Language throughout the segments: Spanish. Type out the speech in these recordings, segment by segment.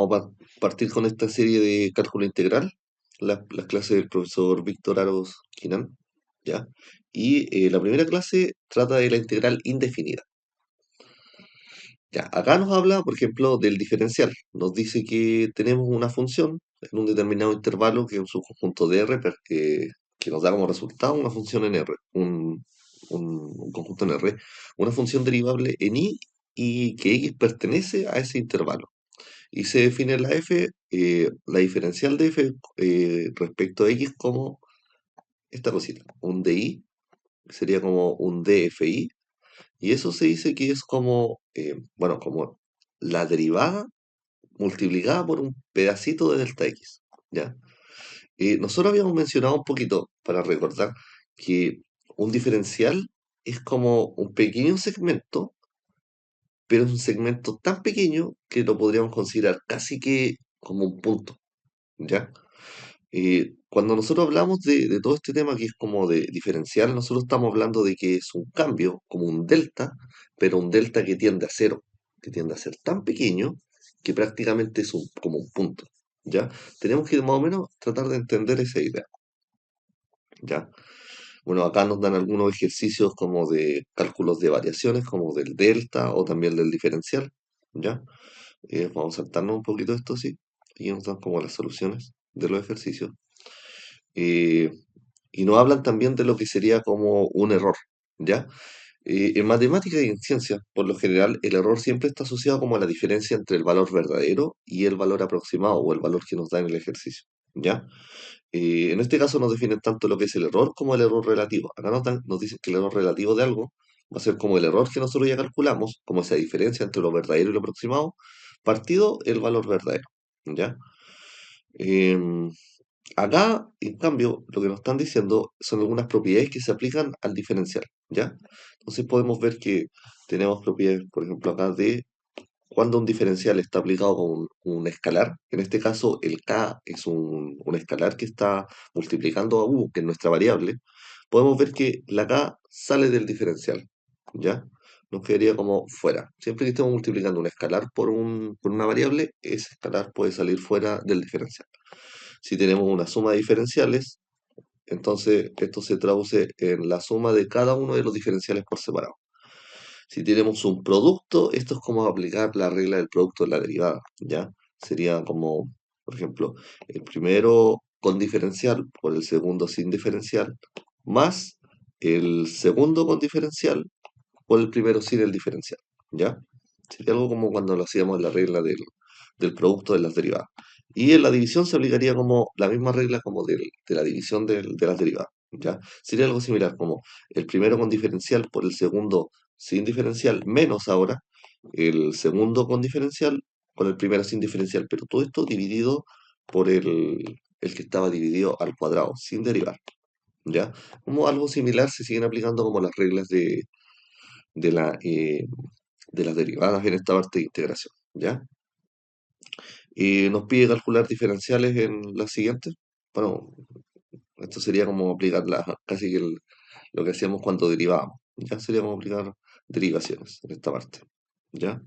Vamos a partir con esta serie de cálculo integral, las clases del profesor Víctor Aros Quinan, ¿ya? Y la primera clase trata de la integral indefinida. Ya, acá nos habla, por ejemplo, del diferencial. Nos dice que tenemos una función en un determinado intervalo que es un subconjunto de R, que nos da como resultado una función en R, un conjunto en R, una función derivable en I y que X pertenece a ese intervalo. Y se define la f, la diferencial de f respecto a x como esta cosita, un di, sería como un dfi, y eso se dice que es como, bueno, como la derivada multiplicada por un pedacito de delta x, ¿ya? Nosotros habíamos mencionado un poquito, para recordar, que un diferencial es como un pequeño segmento, pero es un segmento tan pequeño que lo podríamos considerar casi que como un punto, ¿ya? Cuando nosotros hablamos de todo este tema que es como de diferencial, nosotros estamos hablando de que es un cambio, como un delta, pero un delta que tiende a cero, que tiende a ser tan pequeño que prácticamente es como un punto, ¿ya? Tenemos que más o menos tratar de entender esa idea, ¿ya? Bueno, acá nos dan algunos ejercicios como de cálculos de variaciones, como del delta o también del diferencial, ¿ya? Vamos a saltarnos un poquito esto, sí, y nos dan como las soluciones de los ejercicios. Eh, y nos hablan también de lo que sería como un error, ¿ya? En matemáticas y en ciencia, por lo general, el error siempre está asociado como a la diferencia entre el valor verdadero y el valor aproximado o el valor que nos da en el ejercicio, ¿ya? En este caso nos definen tanto lo que es el error como el error relativo. Acá nos dicen que el error relativo de algo va a ser como el error que nosotros ya calculamos, como esa diferencia entre lo verdadero y lo aproximado, partido el valor verdadero, ¿ya? Em, Acá, en cambio, lo que nos están diciendo son algunas propiedades que se aplican al diferencial, ¿ya? Entonces podemos ver que tenemos propiedades, por ejemplo, acá de cuando un diferencial está aplicado con un escalar. En este caso, el k es un escalar que está multiplicando a u, que es nuestra variable. Podemos ver que la k sale del diferencial, ¿ya? Nos quedaría como fuera. Siempre que estemos multiplicando un escalar por una variable, ese escalar puede salir fuera del diferencial. Si tenemos una suma de diferenciales, entonces esto se traduce en la suma de cada uno de los diferenciales por separado. Si tenemos un producto, esto es como aplicar la regla del producto de la derivada, ¿ya? Sería como, por ejemplo, el primero con diferencial por el segundo sin diferencial, más el segundo con diferencial por el primero sin el diferencial, ¿ya? Sería algo como cuando lo hacíamos en la regla del producto de las derivadas. Y en la división se aplicaría como la misma regla como de la división de las derivadas, ¿ya? Sería algo similar, como el primero con diferencial por el segundo sin diferencial, menos ahora el segundo con diferencial con el primero sin diferencial, pero todo esto dividido por el que estaba dividido al cuadrado, sin derivar, ¿ya? Como algo similar se siguen aplicando como las reglas de la, de las derivadas en esta parte de integración, ¿ya? Nos pide calcular diferenciales en las siguientes. Bueno, esto sería como aplicar casi que lo que hacíamos cuando derivábamos. Ya sería como aplicar derivaciones en esta parte, ¿ya?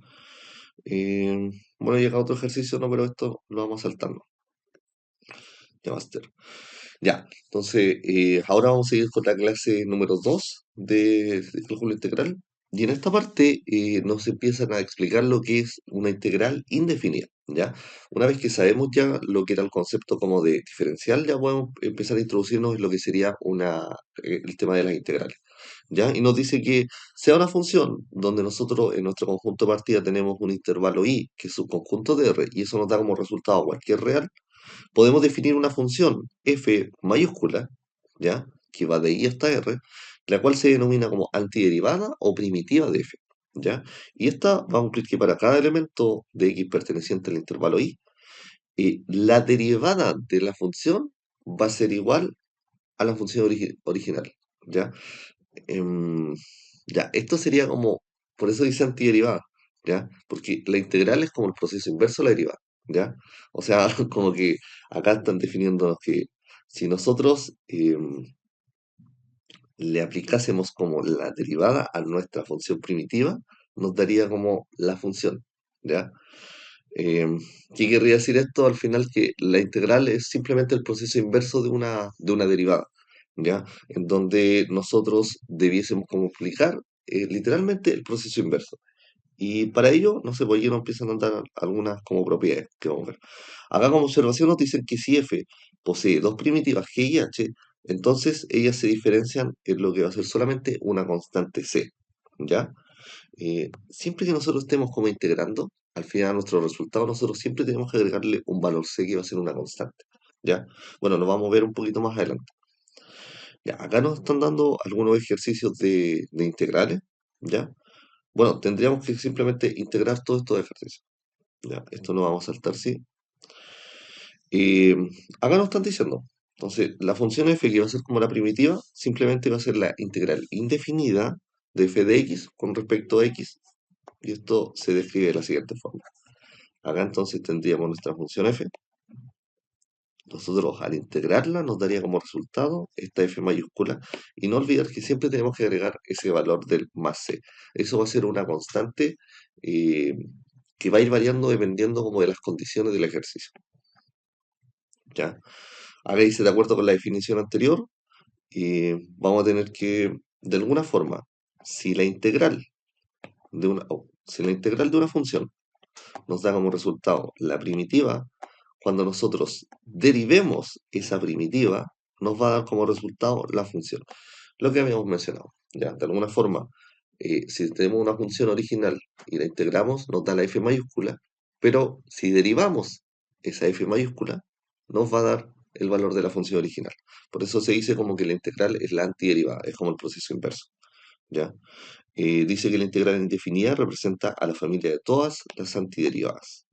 Eh, bueno, llega otro ejercicio, no, pero esto lo vamos saltando. Ya, máster. Ya, entonces ahora vamos a seguir con la clase número 2 de cálculo integral. Y en esta parte nos empiezan a explicar lo que es una integral indefinida, ¿ya? Una vez que sabemos ya lo que era el concepto como de diferencial, ya podemos empezar a introducirnos en lo que sería el tema de las integrales, ¿ya? Y nos dice que sea una función donde nosotros en nuestro conjunto de partida tenemos un intervalo i, que es un conjunto de r, y eso nos da como resultado cualquier real, podemos definir una función f mayúscula, ¿ya? Que va de i hasta r, la cual se denomina como antiderivada o primitiva de f, ¿ya? Y esta va a cumplir que para cada elemento de x perteneciente al intervalo i, la derivada de la función va a ser igual a la función original, ¿ya? Em, ya, esto sería como, por eso dice antiderivada, ¿ya? Porque la integral es como el proceso inverso de la derivada, ¿ya? O sea, como que acá están definiendo que si nosotros le aplicásemos como la derivada a nuestra función primitiva, nos daría como la función, ¿ya? Em, ¿Qué querría decir esto? Al final que la integral es simplemente el proceso inverso de una derivada, ¿ya? En donde nosotros debiésemos como explicar literalmente el proceso inverso. Y para ello, no sé, pues aquí nos empiezan a dar algunas como propiedades que vamos a ver. Acá como observación nos dicen que si f posee dos primitivas g y h, entonces ellas se diferencian en lo que va a ser solamente una constante c, ¿ya? Siempre que nosotros estemos como integrando, al final a nuestro resultado, nosotros siempre tenemos que agregarle un valor c que va a ser una constante, ¿ya? Bueno, lo vamos a ver un poquito más adelante. Ya, acá nos están dando algunos ejercicios de integrales, ¿ya? Bueno, tendríamos que simplemente integrar todos estos ejercicios. Ya, esto lo vamos a saltar, sí. Y acá nos están diciendo. Entonces, la función f que va a ser como la primitiva, simplemente va a ser la integral indefinida de f de x con respecto a x. Y esto se describe de la siguiente forma. Acá entonces tendríamos nuestra función f. Nosotros al integrarla nos daría como resultado esta f mayúscula. Y no olvidar que siempre tenemos que agregar ese valor del más c. Eso va a ser una constante eh, que va a ir variando dependiendo como de las condiciones del ejercicio. ¿Ya? Acá dice, de acuerdo con la definición anterior, vamos a tener que, de alguna forma, si la integral si la integral de una función nos da como resultado la primitiva, cuando nosotros derivemos esa primitiva, nos va a dar como resultado la función. Lo que habíamos mencionado. ¿Ya? De alguna forma, si tenemos una función original y la integramos, nos da la f mayúscula, pero si derivamos esa f mayúscula, nos va a dar el valor de la función original. Por eso se dice como que la integral es la antiderivada, es como el proceso inverso. ¿Ya? Dice que la integral indefinida representa a la familia de todas las antiderivadas.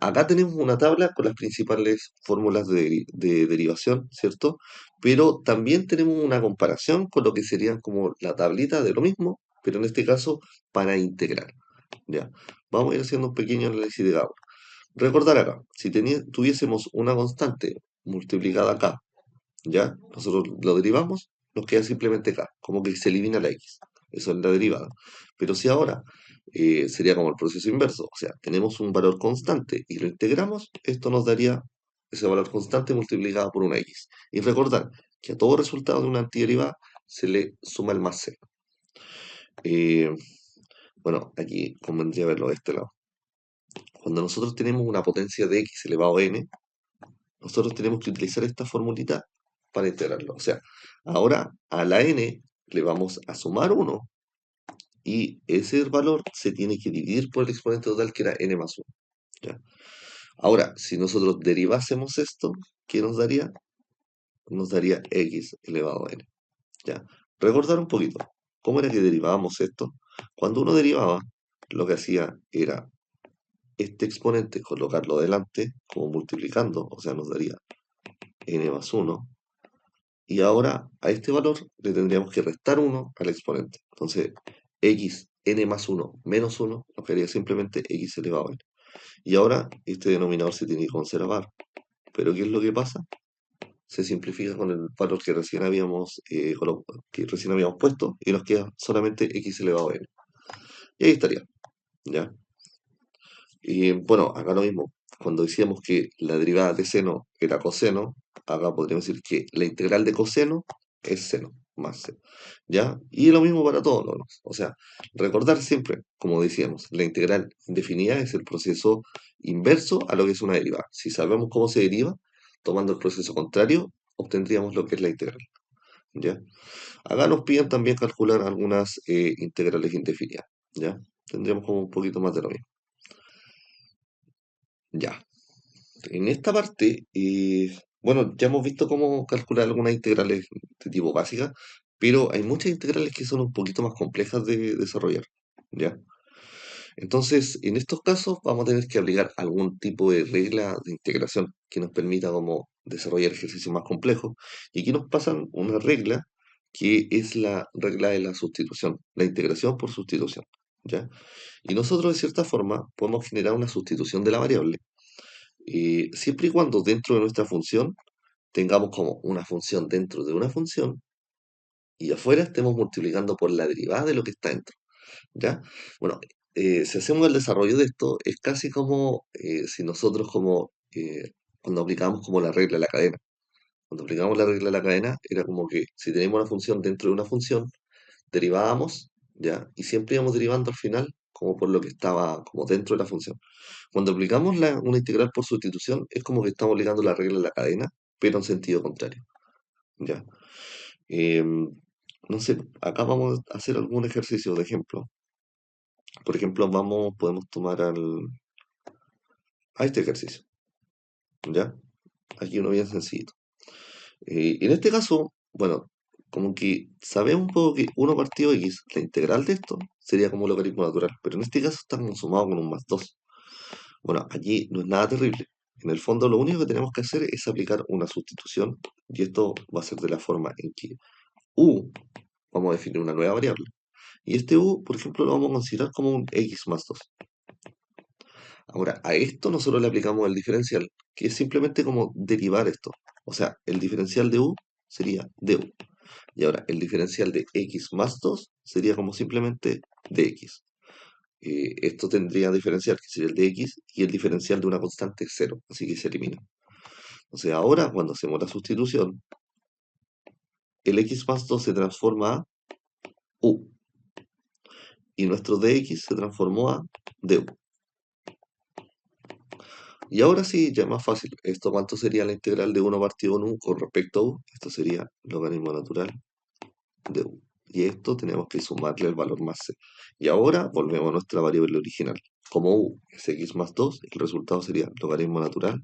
Acá tenemos una tabla con las principales fórmulas de derivación, ¿cierto? Pero también tenemos una comparación con lo que serían como la tablita de lo mismo, pero en este caso para integrar. ¿Ya? Vamos a ir haciendo un pequeño análisis de cada uno. Recordar acá, si tuviésemos una constante multiplicada acá, ¿ya? Nosotros lo derivamos, nos queda simplemente k, como que se elimina la x. Eso es la derivada. Pero si ahora sería como el proceso inverso, o sea, tenemos un valor constante y lo integramos, esto nos daría ese valor constante multiplicado por una x. Y recordar que a todo resultado de una antiderivada se le suma el más c. Eh, bueno, aquí convendría verlo de este lado. Cuando nosotros tenemos una potencia de x elevado a n, nosotros tenemos que utilizar esta formulita para integrarlo. O sea, ahora a la n le vamos a sumar 1 y ese valor se tiene que dividir por el exponente total que era n más 1. ¿Ya? Ahora, si nosotros derivásemos esto, ¿qué nos daría? Nos daría x elevado a n. ¿Ya? Recordar un poquito, ¿cómo era que derivábamos esto? Cuando uno derivaba, lo que hacía era este exponente colocarlo delante como multiplicando, o sea, nos daría n más 1. Y ahora a este valor le tendríamos que restar 1 al exponente. Entonces, x n más 1 menos 1 nos quedaría simplemente x elevado a n. Y ahora este denominador se tiene que conservar. Pero ¿qué es lo que pasa? Se simplifica con el valor que recién habíamos puesto y nos queda solamente x elevado a n. Y ahí estaría. ¿Ya? Y bueno, acá lo mismo. Cuando decíamos que la derivada de seno era coseno, acá podríamos decir que la integral de coseno es seno más seno. ¿Ya? Y lo mismo para todos los. O sea, recordar siempre, como decíamos, la integral indefinida es el proceso inverso a lo que es una derivada. Si sabemos cómo se deriva, tomando el proceso contrario, obtendríamos lo que es la integral. ¿Ya? Acá nos piden también calcular algunas integrales indefinidas. ¿Ya? Tendríamos como un poquito más de lo mismo. Ya. En esta parte, bueno, ya hemos visto cómo calcular algunas integrales de tipo básica, pero hay muchas integrales que son un poquito más complejas de desarrollar, ¿ya? Entonces, en estos casos vamos a tener que aplicar algún tipo de regla de integración que nos permita como desarrollar ejercicios más complejos. Y aquí nos pasan una regla que es la regla de la sustitución, la integración por sustitución, ¿ya? Y nosotros de cierta forma podemos generar una sustitución de la variable siempre y cuando dentro de nuestra función tengamos como una función dentro de una función y afuera estemos multiplicando por la derivada de lo que está dentro, ¿ya? Bueno, si hacemos el desarrollo de esto, es casi como si nosotros cuando aplicamos como la regla de la cadena. Cuando aplicamos la regla de la cadena, era como que si teníamos una función dentro de una función, derivábamos, ¿ya? Y siempre íbamos derivando al final como por lo que estaba como dentro de la función. Cuando aplicamos una integral por sustitución, es como que estamos aplicando la regla de la cadena, pero en sentido contrario, ¿ya? Em, no sé, acá vamos a hacer algún ejercicio de ejemplo. Por ejemplo, podemos tomar a este ejercicio, ¿ya? Aquí uno bien sencillo. En este caso, bueno, como que sabemos un poco que uno partido x, la integral de esto, sería como logaritmo natural, pero en este caso está consumado con un más 2. Bueno, allí no es nada terrible. En el fondo lo único que tenemos que hacer es aplicar una sustitución y esto va a ser de la forma en que u, vamos a definir una nueva variable. Y este u, por ejemplo, lo vamos a considerar como un x más 2. Ahora, a esto nosotros le aplicamos el diferencial, que es simplemente como derivar esto. O sea, el diferencial de u sería du. Y ahora, el diferencial de x más 2 sería como simplemente dx. Esto tendría diferencial, que sería el de x, y el diferencial de una constante es 0, así que se elimina. O sea, ahora cuando hacemos la sustitución, el x más 2 se transforma a u, y nuestro dx se transformó a du. Y ahora sí, ya es más fácil. ¿Esto cuánto sería la integral de 1 partido en u con respecto a u? Esto sería logaritmo natural de u. Y esto tenemos que sumarle el valor más c. Y ahora volvemos a nuestra variable original. Como u es x más 2, el resultado sería logaritmo natural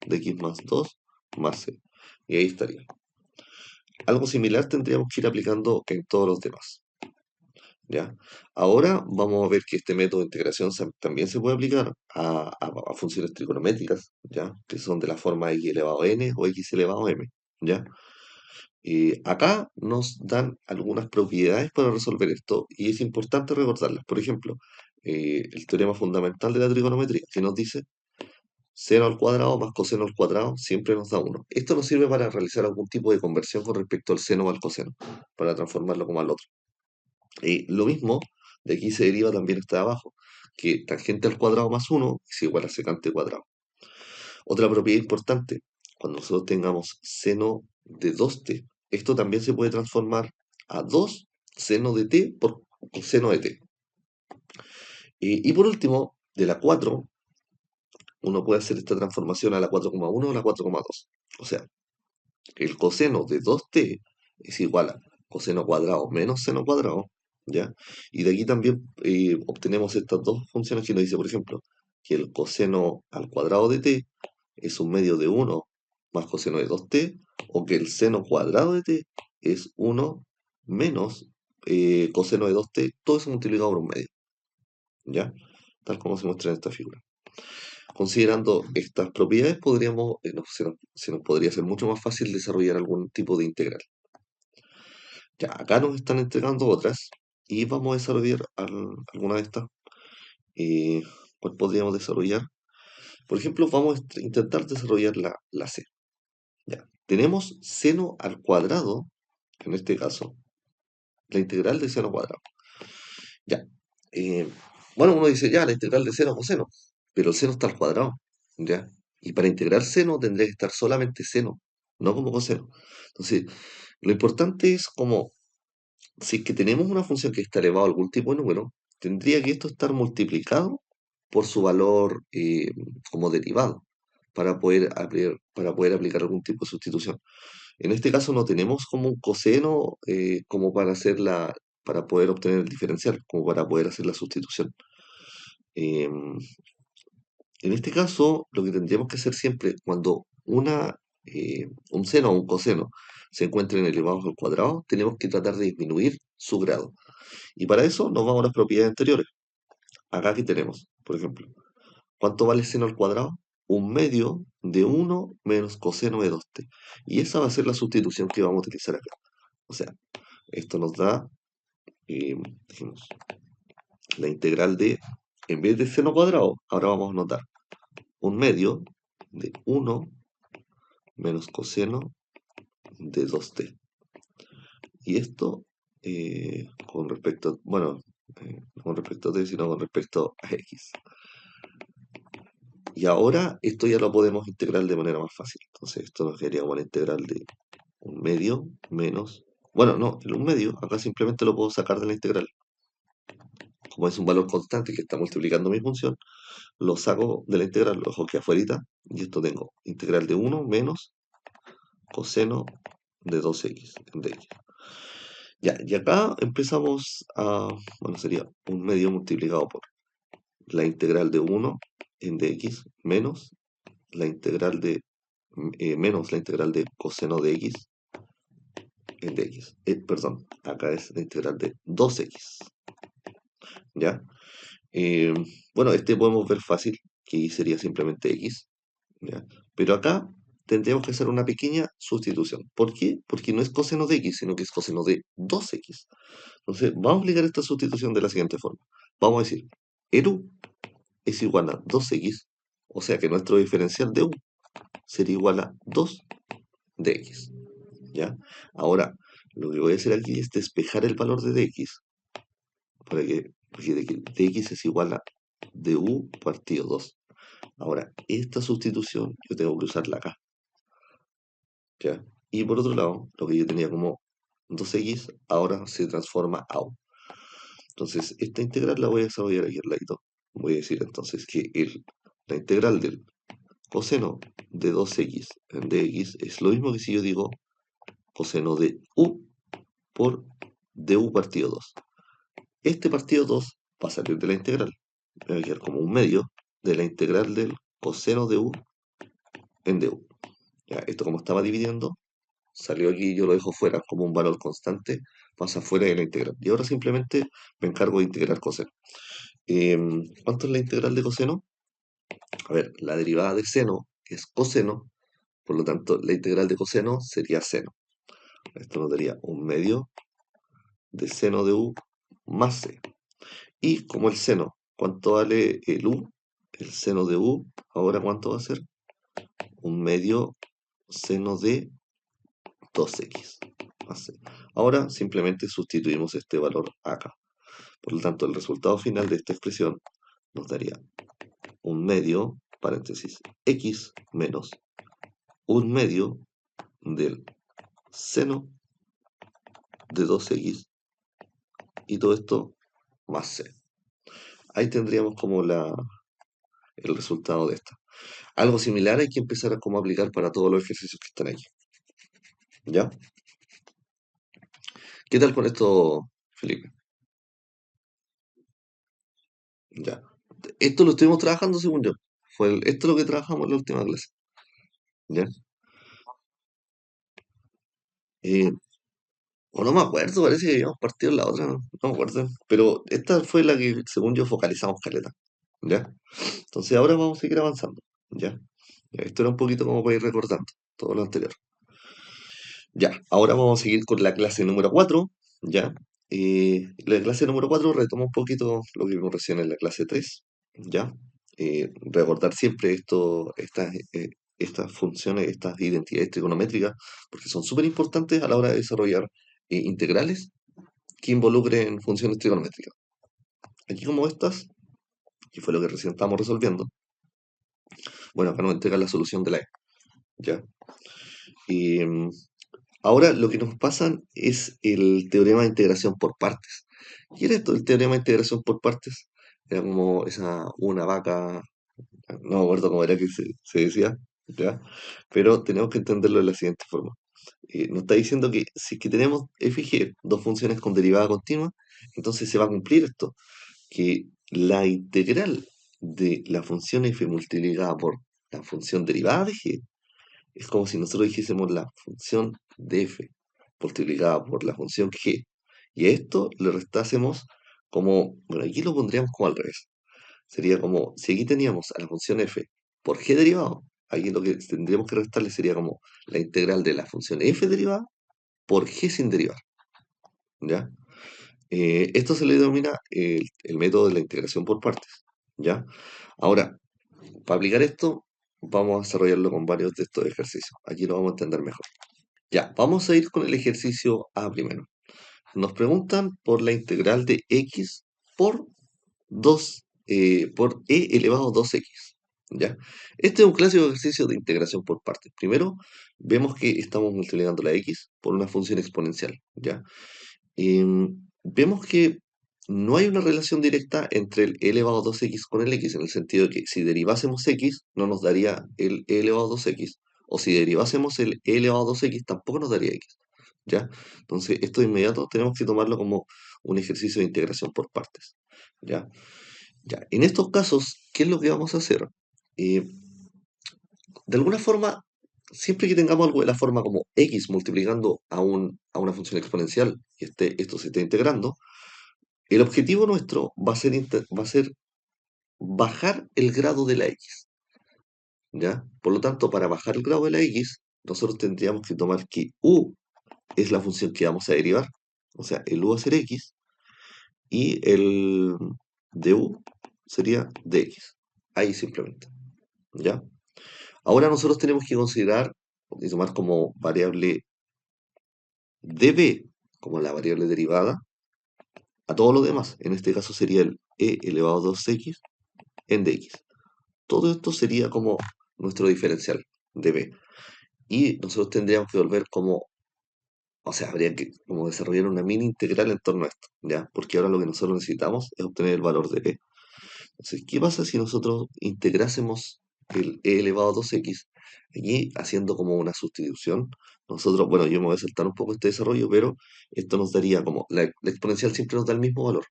de x más 2 más c. Y ahí estaría. Algo similar tendríamos que ir aplicando en todos los demás. ¿Ya? Ahora vamos a ver que este método de integración también se puede aplicar a funciones trigonométricas, ¿ya? Que son de la forma x elevado a n o x elevado a m. ¿Ya? Acá nos dan algunas propiedades para resolver esto y es importante recordarlas. Por ejemplo, el teorema fundamental de la trigonometría, que nos dice seno al cuadrado más coseno al cuadrado siempre nos da 1. Esto nos sirve para realizar algún tipo de conversión con respecto al seno o al coseno, para transformarlo como al otro. Lo mismo, de aquí se deriva también está de abajo, que tangente al cuadrado más 1 es igual a secante cuadrado. Otra propiedad importante, cuando nosotros tengamos seno de 2t, esto también se puede transformar a 2 seno de t por coseno de t. Y por último, de la 4, uno puede hacer esta transformación a la 4,1 o a la 4,2. O sea, el coseno de 2t es igual a coseno cuadrado menos seno cuadrado, ¿ya? Y de aquí también obtenemos estas dos funciones que nos dice, por ejemplo, que el coseno al cuadrado de t es un medio de 1 más coseno de 2t, o que el seno cuadrado de t es 1 menos coseno de 2t, todo eso multiplicado por un medio, ¿ya? Tal como se muestra en esta figura. Considerando estas propiedades, se nos podría ser mucho más fácil desarrollar algún tipo de integral. Ya, acá nos están entregando otras y vamos a desarrollar alguna de estas. Eh, ¿Cuál podríamos desarrollar? Por ejemplo, vamos a intentar desarrollar la C. Ya. Tenemos seno al cuadrado, en este caso, la integral de seno cuadrado. Ya. Eh, bueno, uno dice, ya, la integral de seno coseno, pero el seno está al cuadrado, ¿ya? Y para integrar seno tendría que estar solamente seno, no como coseno. Entonces, lo importante es como, si es que tenemos una función que está elevado a algún tipo de número, tendría que esto estar multiplicado por su valor como derivado para poder aplicar algún tipo de sustitución. En este caso no tenemos como un coseno como para poder obtener el diferencial, como para poder hacer la sustitución. Em, en este caso, lo que tendríamos que hacer siempre cuando un seno o un coseno se encuentren elevados al cuadrado, tenemos que tratar de disminuir su grado. Y para eso nos vamos a las propiedades anteriores. Acá aquí tenemos, por ejemplo, ¿cuánto vale seno al cuadrado? Un medio de 1 menos coseno de 2t. Y esa va a ser la sustitución que vamos a utilizar acá. O sea, esto nos da, eh, dijimos, la integral de, en vez de seno cuadrado, ahora vamos a notar un medio de 1 menos coseno de 2t. Y esto, con respecto, bueno, no con respecto a t, sino con respecto a x. Y ahora esto ya lo podemos integrar de manera más fácil. Entonces esto nos quedaría como la integral de un medio menos... Bueno, no, el un medio, acá simplemente lo puedo sacar de la integral. Como es un valor constante que está multiplicando mi función, lo saco de la integral, lo dejo aquí afuera, y esto tengo integral de 1 menos coseno de 2x en dx. Ya, y acá empezamos a, bueno, sería un medio multiplicado por la integral de 1 en dx menos la integral de menos la integral de coseno de x en dx. Perdón, acá es la integral de 2x. ¿Ya? Eh, bueno, este podemos ver fácil, que y sería simplemente x. ¿Ya? Pero acá tendríamos que hacer una pequeña sustitución. ¿Por qué? Porque no es coseno de x, sino que es coseno de 2x. Entonces, vamos a aplicar esta sustitución de la siguiente forma. Vamos a decir, u es igual a 2x, o sea que nuestro diferencial de u sería igual a 2 de x. ¿Ya? Ahora, lo que voy a hacer aquí es despejar el valor de dx, porque dx es igual a du partido 2. Ahora, esta sustitución yo tengo que usarla acá. ¿Ya? Y por otro lado, lo que yo tenía como 2x ahora se transforma a u. Entonces, esta integral la voy a desarrollar aquí al ladito. Voy a decir entonces que la integral del coseno de 2x en dx es lo mismo que si yo digo coseno de u por du partido 2. Este partido 2 va a salir de la integral. Me va a quedar como un medio de la integral del coseno de u en du. Ya, esto como estaba dividiendo, salió aquí, yo lo dejo fuera como un valor constante, pasa fuera de la integral. Y ahora simplemente me encargo de integrar coseno. ¿Cuánto es la integral de coseno? A ver, la derivada de seno es coseno, por lo tanto la integral de coseno sería seno. Esto nos daría un medio de seno de u más c. Y como el seno, ¿cuánto vale el u? El seno de u, ahora ¿cuánto va a ser? Un medio seno de 2x más c. Ahora simplemente sustituimos este valor acá. Por lo tanto, el resultado final de esta expresión nos daría un medio, paréntesis, x menos un medio del seno de 2x y todo esto más c. Ahí tendríamos como el resultado de esta. Algo similar hay que empezar a como aplicar para todos los ejercicios que están aquí. ¿Ya? ¿Qué tal con esto, Felipe? Ya. Esto lo estuvimos trabajando según yo. Esto es lo que trabajamos en la última clase. ¿Ya? Eh, o no me acuerdo, parece que habíamos partido en la otra, no me acuerdo. Pero esta fue la que, según yo, focalizamos caleta. ¿Ya? Entonces ahora vamos a seguir avanzando. ¿Ya? Esto era un poquito como para ir recordando todo lo anterior. Ya, ahora vamos a seguir con la clase número 4. ¿Ya? La clase número 4 retoma un poquito lo que vimos recién en la clase 3. ¿Ya? Recordar siempre estas funciones, estas identidades trigonométricas, porque son súper importantes a la hora de desarrollar integrales que involucren funciones trigonométricas. Aquí como estas, que fue lo que recién estamos resolviendo, bueno, acá nos entrega la solución de la E. ¿Ya? Y ahora lo que nos pasa es el teorema de integración por partes. ¿Qué era esto del teorema de integración por partes? Era como una vaca, no me acuerdo cómo era que se decía, ¿ya? Pero tenemos que entenderlo de la siguiente forma. Nos está diciendo que si es que tenemos f y g, dos funciones con derivada continua, entonces se va a cumplir esto, que la integral de la función f multiplicada por la función derivada de g es como si nosotros dijésemos la función de f multiplicada por la función g. Y a esto le restásemos como, bueno, aquí lo pondríamos como al revés. Sería como, si aquí teníamos a la función f por g derivado, aquí lo que tendríamos que restarle sería como la integral de la función f derivada por g sin derivar. ¿Ya? Esto se le denomina el método de la integración por partes. ¿Ya? Ahora, para aplicar esto, vamos a desarrollarlo con varios de estos ejercicios. Aquí lo vamos a entender mejor. Ya, vamos a ir con el ejercicio A primero. Nos preguntan por la integral de x por 2, por e elevado a 2x. ¿Ya? Este es un clásico ejercicio de integración por partes. Primero, vemos que estamos multiplicando la x por una función exponencial. ¿Ya? Vemos que no hay una relación directa entre el e elevado a 2x con el x, en el sentido de que si derivásemos x, no nos daría el e elevado a 2x, o si derivásemos el e elevado a 2x, tampoco nos daría x. ¿Ya? Entonces, esto de inmediato tenemos que tomarlo como un ejercicio de integración por partes. ¿Ya? Ya, en estos casos, ¿qué es lo que vamos a hacer? Eh, de alguna forma, siempre que tengamos algo de la forma como x multiplicando a una función exponencial y esto se esté integrando, el objetivo nuestro va a ser bajar el grado de la x, ¿ya? Por lo tanto, para bajar el grado de la x, nosotros tendríamos que tomar que u es la función que vamos a derivar, o sea, el u va a ser x, y el du sería dx. Ahí simplemente, ¿ya? Ahora nosotros tenemos que considerar y tomar como variable db, como la variable derivada, a todo lo demás. En este caso sería el e elevado a 2x en dx. Todo esto sería como nuestro diferencial db. Y nosotros tendríamos que volver como, o sea, habría que como desarrollar una mini integral en torno a esto, ¿ya? Porque ahora lo que nosotros necesitamos es obtener el valor de b. Entonces, ¿qué pasa si nosotros integrásemos el e elevado a 2x? Aquí, haciendo como una sustitución, nosotros, bueno, yo me voy a saltar un poco este desarrollo, pero esto nos daría como, la exponencial siempre nos da el mismo valor.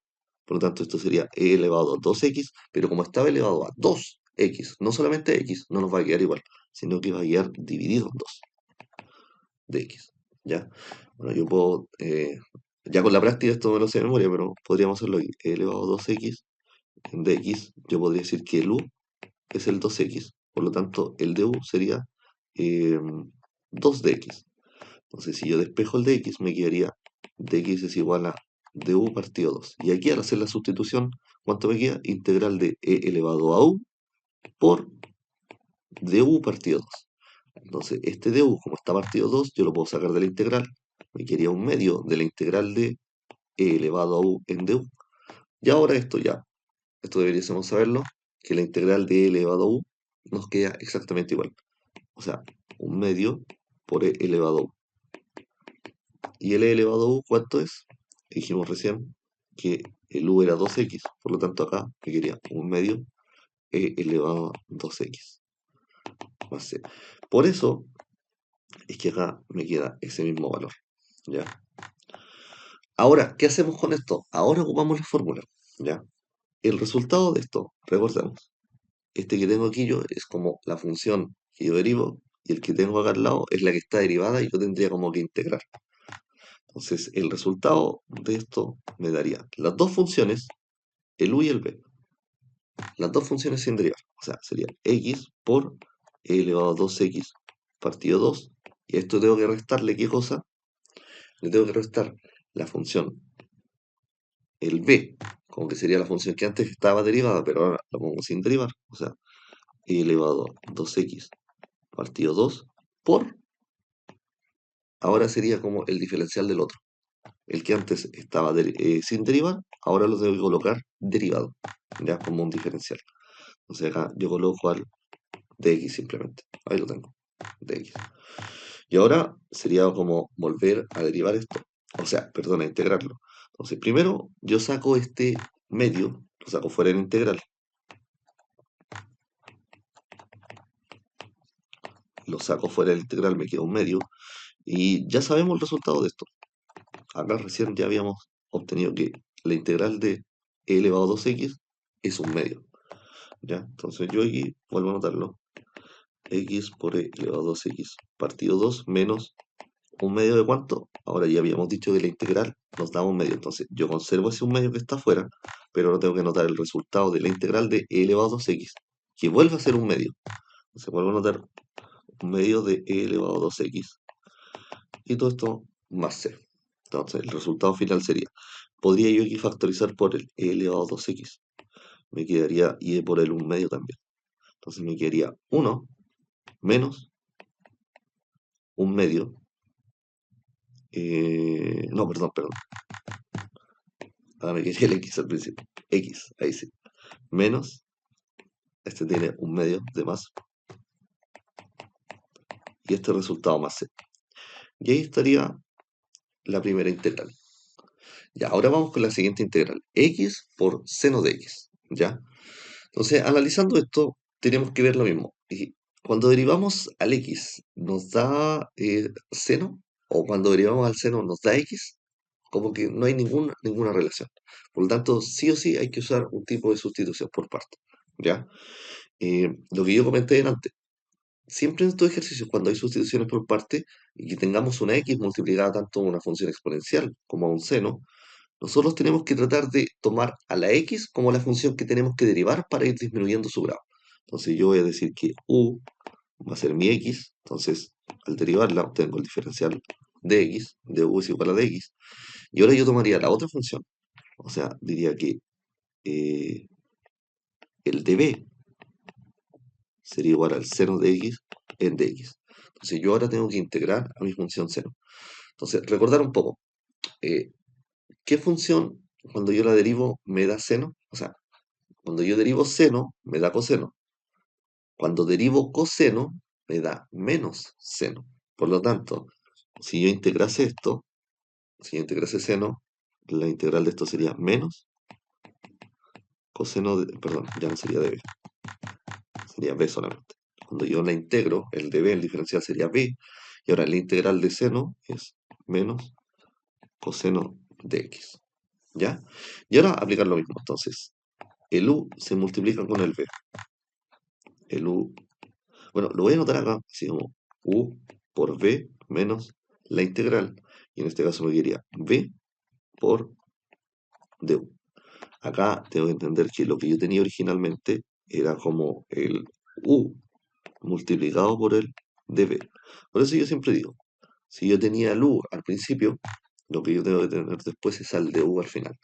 Por lo tanto, esto sería e elevado a 2x, pero como estaba elevado a 2x, no solamente x, no nos va a quedar igual, sino que va a quedar dividido en 2 de x. ¿Ya? Bueno, yo puedo, ya con la práctica esto me lo sé de memoria, pero podríamos hacerlo aquí. E elevado a 2x en dx, yo podría decir que el u es el 2x, por lo tanto el du sería 2dx. Entonces si yo despejo el dx me quedaría dx es igual a du partido 2. Y aquí al hacer la sustitución, ¿cuánto me queda? Integral de e elevado a u por du partido 2. Entonces este du, como está partido 2, yo lo puedo sacar de la integral. Me quedaría un medio de la integral de e elevado a u en du. Y ahora esto deberíamos saberlo, que la integral de e elevado a u nos queda exactamente igual. O sea, un medio por e elevado a u. ¿Y el e elevado a u cuánto es? Dijimos recién que el u era 2x, por lo tanto acá me quedaría un medio e elevado a 2x más c. Por eso es que acá me queda ese mismo valor. ¿Ya? Ahora, ¿qué hacemos con esto? Ahora ocupamos la fórmula. ¿Ya? El resultado de esto, recordemos, este que tengo aquí yo es como la función que yo derivo y el que tengo acá al lado es la que está derivada y yo tendría como que integrar. Entonces, el resultado de esto me daría las dos funciones, el u y el b. Las dos funciones sin derivar. O sea, sería x por e elevado a 2x partido 2. Y a esto tengo que restarle, ¿qué cosa? Le tengo que restar la función, el b, como que sería la función que antes estaba derivada, pero ahora la pongo sin derivar. O sea, e elevado a 2x partido 2 por, ahora sería como el diferencial del otro. El que antes estaba sin derivar, ahora lo tengo que colocar derivado, ya como un diferencial. Entonces acá yo coloco al dx simplemente. Ahí lo tengo, dx. Y ahora sería como volver a derivar esto. O sea, perdón, a integrarlo. Entonces primero yo saco este medio, lo saco fuera de la integral. Lo saco fuera de la integral, me queda un medio. Y ya sabemos el resultado de esto. Acá recién ya habíamos obtenido que la integral de e elevado a 2x es un medio. ¿Ya? Entonces yo aquí vuelvo a anotarlo. X por e elevado a 2x partido 2 menos un medio de cuánto. Ahora ya habíamos dicho que la integral nos da un medio. Entonces yo conservo ese un medio que está afuera, pero ahora tengo que anotar el resultado de la integral de e elevado a 2x, que vuelve a ser un medio. Entonces vuelvo a anotar un medio de e elevado a 2x y todo esto más c. Entonces el resultado final sería, podría yo aquí factorizar por el e elevado a 2x. Me quedaría y e por el un medio también. Entonces me quedaría 1 menos un medio. No, perdón. Ahora me quería el x al principio. X, ahí sí. Menos, este tiene un medio de más. Y este resultado más c. Y ahí estaría la primera integral. Ya, ahora vamos con la siguiente integral. X por seno de x. ¿Ya? Entonces, analizando esto, tenemos que ver lo mismo. Y cuando derivamos al x, ¿nos da seno? O cuando derivamos al seno, ¿nos da x? Como que no hay ninguna relación. Por lo tanto, sí o sí hay que usar un tipo de sustitución por parte. ¿Ya? Lo que yo comenté antes. Siempre en estos ejercicios, cuando hay sustituciones por parte y que tengamos una x multiplicada tanto a una función exponencial como a un seno, nosotros tenemos que tratar de tomar a la x como la función que tenemos que derivar para ir disminuyendo su grado. Entonces yo voy a decir que u va a ser mi x, entonces al derivarla obtengo el diferencial de x, de u es igual a dx, y ahora yo tomaría la otra función, o sea, diría que eh, el de b sería igual al seno de x en dx. Entonces yo ahora tengo que integrar a mi función seno. Entonces, recordar un poco, eh, ¿qué función cuando yo la derivo me da seno? O sea, cuando yo derivo seno, me da coseno. Cuando derivo coseno, me da menos seno. Por lo tanto, si yo integrase esto, si yo integrase seno, la integral de esto sería menos coseno de, perdón, ya no sería de b, sería b solamente. Cuando yo la integro, el de b, el diferencial sería b, y ahora la integral de seno es menos coseno de x. ¿Ya? Y ahora aplicar lo mismo. Entonces, el u se multiplica con el b. El u, bueno, lo voy a anotar acá, así como u por b menos la integral. Y en este caso me quedaría b por du. Acá tengo que entender que lo que yo tenía originalmente era como el u multiplicado por el db. Por eso yo siempre digo, si yo tenía el u al principio, lo que yo tengo que tener después es al du al final.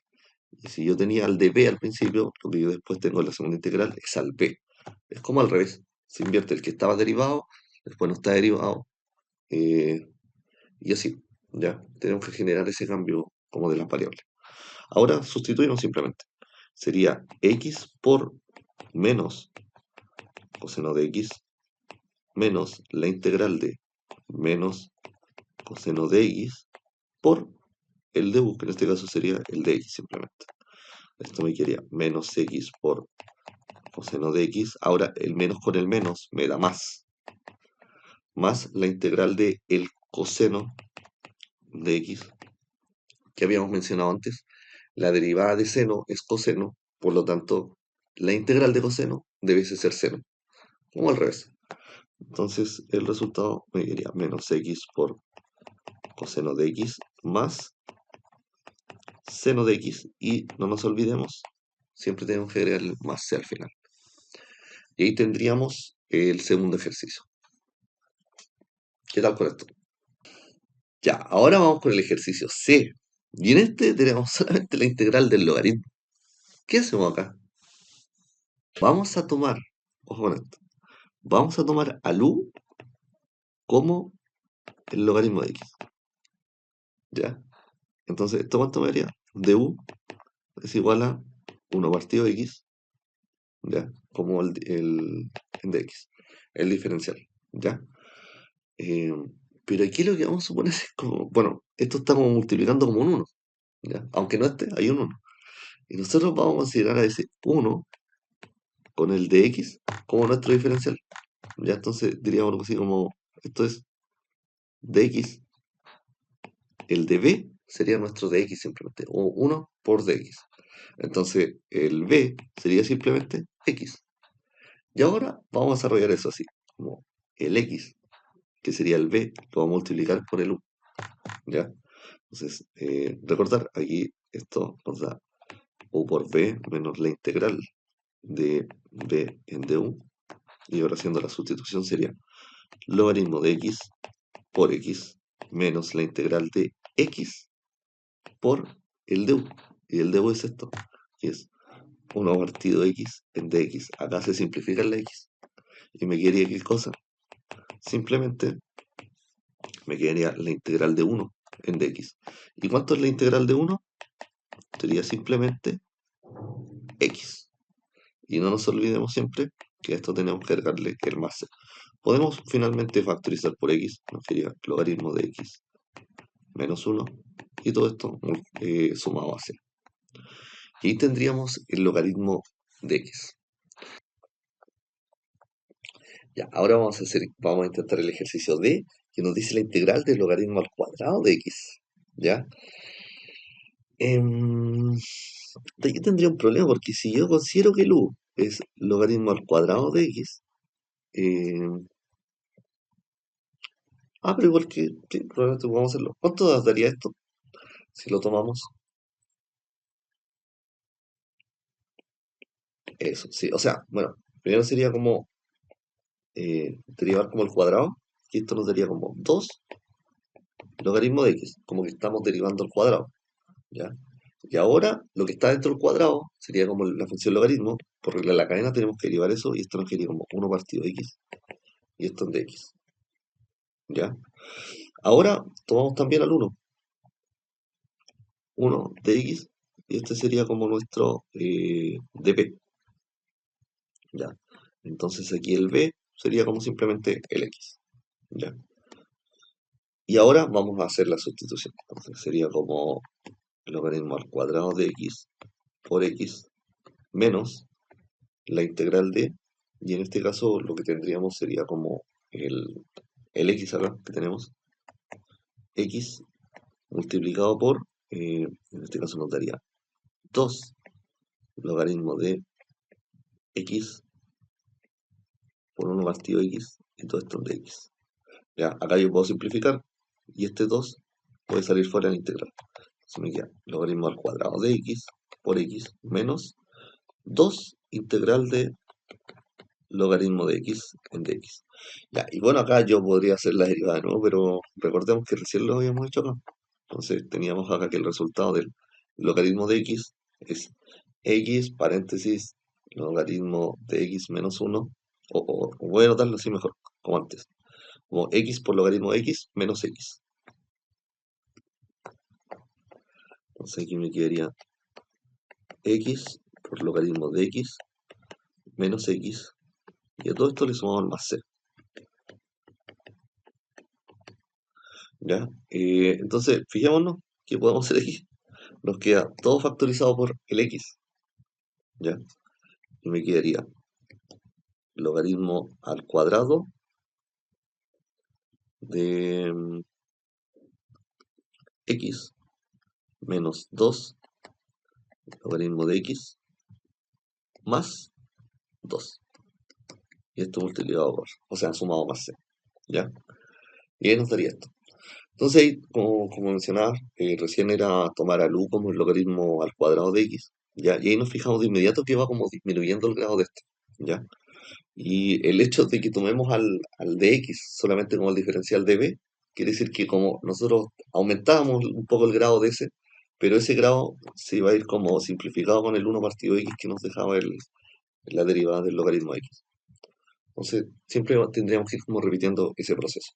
Y si yo tenía al de b al principio, lo que yo después tengo en la segunda integral es al b. Es como al revés. Se invierte el que estaba derivado, después no está derivado. eh, y así, ¿ya? Tenemos que generar ese cambio como de las variables. Ahora sustituimos simplemente. Sería x por menos coseno de x menos la integral de menos coseno de x por el de u, que en este caso sería el de x simplemente. Esto me quedaría menos x por coseno de x. Ahora el menos con el menos me da más la integral de el coseno de x que habíamos mencionado antes. La derivada de seno es coseno, por lo tanto la integral de coseno debe ser seno, como al revés. Entonces el resultado me quedaría menos x por coseno de x más seno de x. Y no nos olvidemos, siempre tenemos que agregar el más c al final. Y ahí tendríamos el segundo ejercicio. ¿Qué tal con esto? Ya, ahora vamos con el ejercicio C. Y en este tenemos solamente la integral del logaritmo. ¿Qué hacemos acá? Vamos a tomar, ojo con esto, vamos a tomar al u como el logaritmo de x. ¿Ya? Entonces, ¿esto cuánto me daría? Du es igual a 1 partido x, ¿ya? Como el de x, el diferencial, ¿ya? Eh, pero aquí lo que vamos a suponer es como, bueno, esto está como multiplicando como un 1, ¿ya? Aunque no esté, hay un 1. Y nosotros vamos a considerar a ese 1 con el de x como nuestro diferencial. Ya entonces diríamos algo así como, esto es dx, el de b sería nuestro dx simplemente, o 1 por dx. Entonces el b sería simplemente x. Y ahora vamos a desarrollar eso así, como el x, que sería el b, lo vamos a multiplicar por el u. ¿Ya? Entonces, recordar, aquí esto nos da u por b menos la integral de b en du. Y ahora haciendo la sustitución sería logaritmo de x por x menos la integral de x por el du. Y el du es esto, que es 1 partido x en dx. Acá se simplifica la x. Y me quedaría qué cosa. Simplemente me quedaría la integral de 1 en dx. ¿Y cuánto es la integral de 1? sería simplemente x. Y no nos olvidemos siempre que a esto tenemos que agregarle el más c. Podemos finalmente factorizar por x, nos sería logaritmo de x menos 1, y todo esto sumado a c. Y ahí tendríamos el logaritmo de x. Ya, ahora vamos a intentar el ejercicio D, que nos dice la integral del logaritmo al cuadrado de x. ¿Ya? Aquí tendría un problema, porque si yo considero que el u es logaritmo al cuadrado de x, em, pero igual que, sí, probablemente podemos hacerlo. ¿Cuánto nos daría esto si lo tomamos? Eso, sí. O sea, bueno, primero sería como derivar como el cuadrado, y esto nos daría como 2 logaritmo de x, como que estamos derivando el cuadrado, ¿ya? Y ahora, lo que está dentro del cuadrado sería como la función logaritmo, por regla de la cadena tenemos que derivar eso, y esto nos quedaría como 1 partido x, y esto es de x, ¿ya? Ahora, tomamos también al 1 de x, y este sería como nuestro dp, ¿ya? Entonces aquí el b sería como simplemente el x, ¿ya? Y ahora vamos a hacer la sustitución. Entonces sería como logaritmo al cuadrado de x por x menos la integral de, y en este caso lo que tendríamos sería como el x acá que tenemos, x multiplicado por, en este caso nos daría 2 logaritmo de x por 1 partido x, y todo esto es de x. Ya, acá yo puedo simplificar, y este 2 puede salir fuera de la integral. Entonces me queda logaritmo al cuadrado de x por x menos 2 integral de logaritmo de x en dx. Ya, y bueno, acá yo podría hacer la derivada de nuevo, pero recordemos que recién lo habíamos hecho acá. Entonces teníamos acá que el resultado del logaritmo de x es x paréntesis logaritmo de x menos 1, o voy a anotarlo así mejor, como antes, como x por logaritmo de x menos x. Entonces aquí me quedaría x por logaritmo de x menos x, y a todo esto le sumamos el más c. ¿Ya? Entonces, fijémonos que podemos hacer aquí. Nos queda todo factorizado por el x, ¿ya? Y me quedaría logaritmo al cuadrado de x menos 2 logaritmo de x más 2. Y esto multiplicado por, o sea, sumado más c, ¿ya? Y ahí nos daría esto. Entonces, ahí, como mencionaba, recién era tomar al u como el logaritmo al cuadrado de x, ¿ya? Y ahí nos fijamos de inmediato que va como disminuyendo el grado de esto, ¿ya? Y el hecho de que tomemos al de x solamente como el diferencial de b, quiere decir que como nosotros aumentábamos un poco el grado de ese, pero ese grado se iba a ir como simplificado con el 1 partido x que nos dejaba la derivada del logaritmo x. Entonces, siempre tendríamos que ir como repitiendo ese proceso.